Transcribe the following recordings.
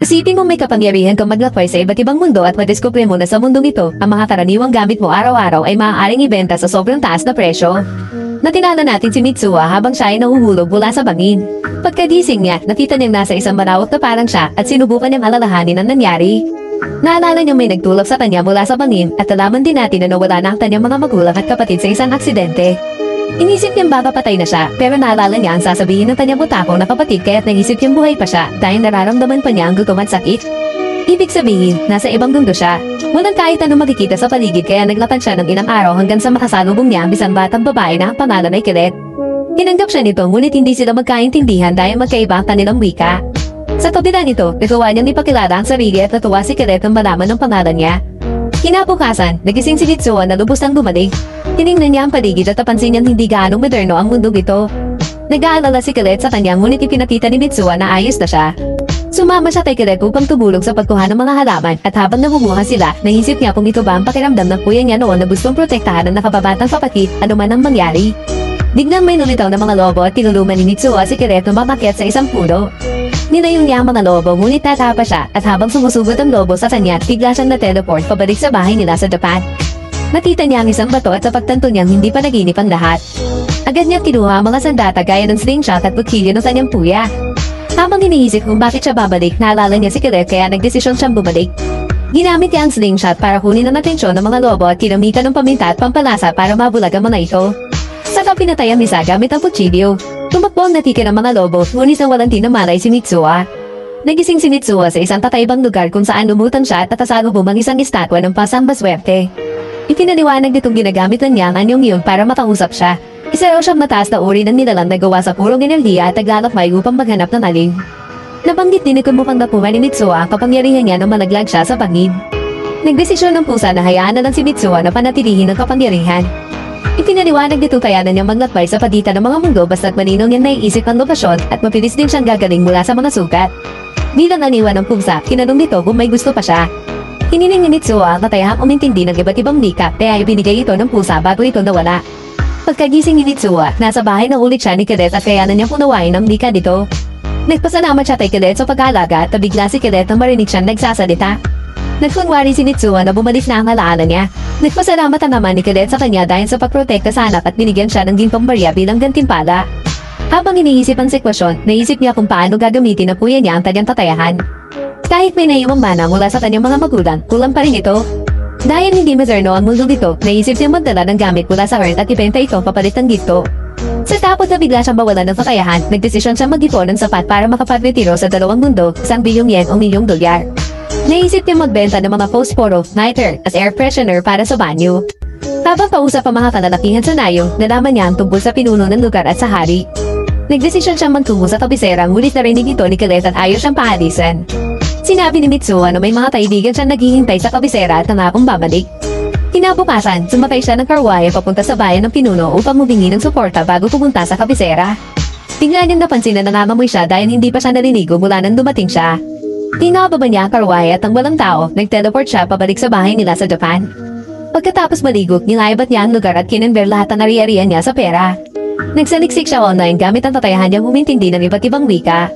Isipin mo may kapangyarihan kang maglakbay sa iba't ibang mundo at madiskubre mo na sa mundong ito, ang mga karaniwang gamit mo araw-araw ay maaaring ibenta sa sobrang taas na presyo. Natinala natin si Mitsuha habang siya ay nahuhulog mula sa bangin. Pagkagising niya, nakita niyang nasa isang malawak na parang siya at sinubukan niyang alalahanin ang nangyari. Naalala niyang may nagtulak sa kanya mula sa bangin at nalaman din natin na nawala na ang kanyang mga magulang at kapatid sa isang aksidente. Inisip niyang baka patay na siya, pero naalala niya ang sasabihin ng kanyang butakong na kapatid kaya't naisip niyang buhay pa siya dahil nararamdaman pa niya ang gutom at sakit. Ibig sabihin, nasa ibang mundo siya. Walang kahit anong makikita sa paligid kaya naglakad siya ng ilang araw hanggang sa makasalubong niya ang isang batang babae na ang pangalan ay Colette. Tinanggap siya nito ngunit hindi sila magkaintindihan dahil magkaiba ang kanilang wika. Sa kabila nito, nagawa niyang ipakilala ang sarili at natuwa si Colette nang malaman ng pangalan niya. Kinabukasan, nagising si Mitsuha na lubos ang gumaling. Tiningnan niya ang paligid at napansin niyang hindi gaanong moderno ang mundong ito. Nag-aalala si Colette sa kanya ngunit ipinakita ni Mitsuha na ayos na siya. Sumama siya kay Colette upang tumulong sa pagkuha ng mga halaman at habang namumuha sila, naisip niya kung ito ba ang pakiramdam ng kuya niya noon na gustong protektahan ang nakababatang kapatid anuman ang mangyari. Biglang may lumitaw na mga lobo at tinulungan ni Mitsuha si Colette na mamakyat sa isang puno. Nilayon niya ang mga lobo ngunit natapa siya at habang sumusugod ang lobo sa kanya, bigla siyang na-teleport pabalik sa bahay nila sa Japan. Nakita niya ang isang bato at sa pagtanto niyang hindi pa naginip ang lahat. Agad niya kinuha ang mga sandata gaya ng slingshot at butsilyo ng kanyang kuya. Habang iniisip kung bakit siya babalik, naalala niya si Colette kaya nagdesisyon siyang bumalik. Ginamit niya ang slingshot para kunin ang atensyon ng mga lobo at kinamitan ng paminta at pampalasa para mabulag ang mga ito. Saka pinatay ang isa gamit ang kutsilyo. Tumakbo ang natika ng mga lobo, ngunit nawalan din ng malay si Mitsuha. Nagising si Mitsuha sa isang kakaibang lugar kung saan lumutan siya at nakasalubong ang isang estatwa ng pasambaswerte. Ipinaliwanag nitong ginagamit na niya ang anyong iyon para makausap siya. Isa raw siyang mataas na uri ng nilalang na gawa sa purong enerhiya at naglalakbay upang maghanap ng aling. Nabanggit din kung mukhang napuha ni Mitsuha ang kapangyarihan niya nang malaglag siya sa bangin. Nagdesisyon ng pusa na hayaan na lang si Mitsuha na panatilihin ang kapangyarihan. Ipinaliwanag nito kaya na niyang maglakbay sa pagitan ng mga mundo basta't malinaw niyang naiisip ang lokasyon at mabilis din siyang gagaling mula sa mga sugat. Bilang aniwan ng pusa, kinanong nito kung may gusto pa siya. Hiniling ni Mitsuha ang katayahang umintindi ng iba't ibang wika kaya ibinigay ito ng pusa bago ito nawala. Pagkagising ni Mitsuha, nasa bahay na ulit siya ni Colette at kaya na niyang punawain ang wika dito. Nagpasalamat siya kay Colette sa pag-aalaga at bigla si Colette nang marinig siyang nagsasalita. Nagkunwari si Mitsuha na bumalik na ang alaala niya. Nagpasalamat ang naman ni Colette sa kanya dahil sa pagprotekta sa anak at binigyan siya ng ginpang barya bilang gantimpala. Habang iniisip ang sitwasyon, naisip niya kung paano gagamitin ng kuya niya ang kanyang katayahan. Kahit may naiwang mana mula sa kanyang mga magulang, kulang pa rin ito. Dahil hindi moderno ang mundo dito, naisip niya magdala ng gamit mula sa Earth at ibenta ito papalit ng ginto. Sa tapos na bigla siyang mawalan ng kakayahan, nagdesisyon siyang mag-ipon ng sapat para makapagretiro sa dalawang mundo, 1 bilyong yen o milyong dolyar. Naisip niya magbenta ng mga post-poro, nighter, as air freshener para sa banyo. Habang kausap ang mga kalalakihan sa nayo, nalaman niya ang tungkol sa pinuno ng lugar at sa hari. Nagdesisyon siyang magtungo sa kabisera ngunit narinig ito ni Colette at ayaw siyang paalisan. Sinabi ni Mitsuha na may mga kaibigan siyang naghihintay sa kabisera at nangakong babalik. Kinabukasan, sumakay siya ng karwahe papunta sa bayan ng pinuno upang humingi ng suporta bago pumunta sa kabisera. Bigla niyang napansin na nangangamoy siya dahil hindi pa siya naliligo mula nang dumating siya. Tinababa niya ang karwahe at ang walang tao, nag-teleport siya pabalik sa bahay nila sa Japan. Pagkatapos maligo, nilayabat niya ang lugar at kinenver lahat ng ari-arian niya sa pera. Nagsaliksik siya online gamit ang tatayahan niyang humintindi ng iba't ibang wika.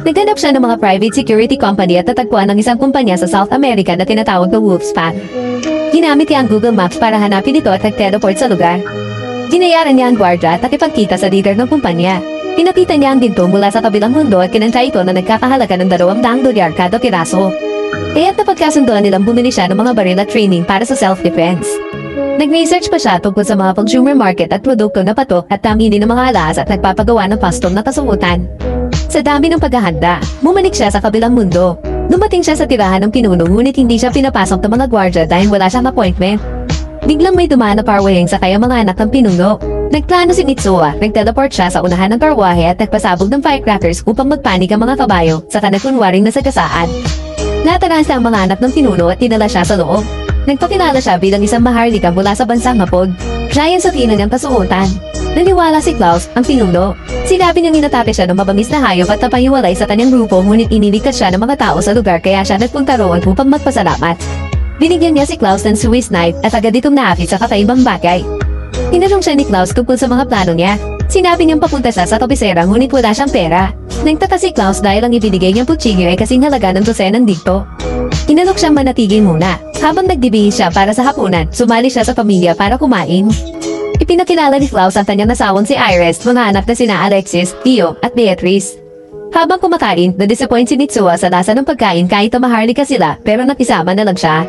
Naghanap siya ng mga private security company at natagpuan ng isang kumpanya sa South America na tinatawag na Wolfspan. Ginamit niya ang Google Maps para hanapin ito at nag-teleport sa lugar. Ginayaran niya ang gwardya at nakipagkita sa leader ng kumpanya. Pinakita niya ang ginto mula sa kabilang mundo at kinanta ito na nagkakahalaga ng $200 kada piraso. Kaya't napagkasunduan nilang bumili siya ng mga baril at training para sa self-defense. Nag-research pa siya tungkol sa mga consumer market at produkto na patok at tamili ng mga alas at nagpapagawa ng custom na kasuotan. Sa dami ng paghahanda, bumalik siya sa kabilang mundo. Dumating siya sa tirahan ng pinuno ngunit hindi siya pinapasok ng mga gwardya dahil wala siyang appointment. Biglang may dumaan na parwayeng sa kaya mga anak ng pinuno. Nagplano si Mitsuha, nag-teleport siya sa unahan ng karwahe at nagpasabog ng firecrackers upang magpanik ang mga kabayo sa kanagkunwaring nasagasaan. Natarasa ang mga anak ng pinuno at tinala siya sa loob. Nagpakilala siya bilang isang maharlika mula sa bansang Hapon. Giant sa tina niyang kasuotan. Naniwala si Klaus, ang pinuno. Sinabi niyang inatake siya ng mabangis na hayop at napahiwalay sa kanyang grupo ngunit iniligtas siya ng mga tao sa lugar kaya siya nagpunta roon upang magpasalamat. Binigyan niya si Klaus ng Swiss knife at agad itong naakit sa kakaibang bagay. Tinanong siya ni Klaus tungkol sa mga plano niya. Sinabi niyang papunta siya sa kabisera ngunit wala siyang pera. Nagtaka si Klaus dahil ang ibinigay niyang putsigyo ay kasing halaga ng dosenang dito. Inalok siyang manatigil muna. Habang nagdibihis siya para sa hapunan, sumali siya sa pamilya para kumain. Ipinakilala ni Klaus ang kanyang nasawang si Iris, mga anak na sina Alexis, Theo, at Beatrice. Habang kumakain, na-disappoint si Mitsuha sa lasa ng pagkain kahit na maharlika sila pero nakisama na lang siya.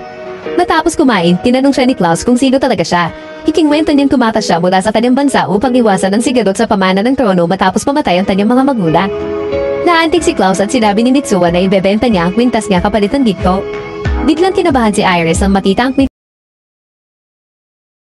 Matapos kumain, tinanong siya ni Klaus kung sino talaga siya. Ikingwento niyang tumakas siya mula sa kanyang bansa upang iwasan ang sigadot sa pamana ng trono matapos mamatay ang kanyang mga magulang. Naantig si Klaus at sinabi ni Mitsuha na ibebenta niya ang kwintas niya kapalit ng dito. Biglang kinabahan si Iris nang makita ang kwintas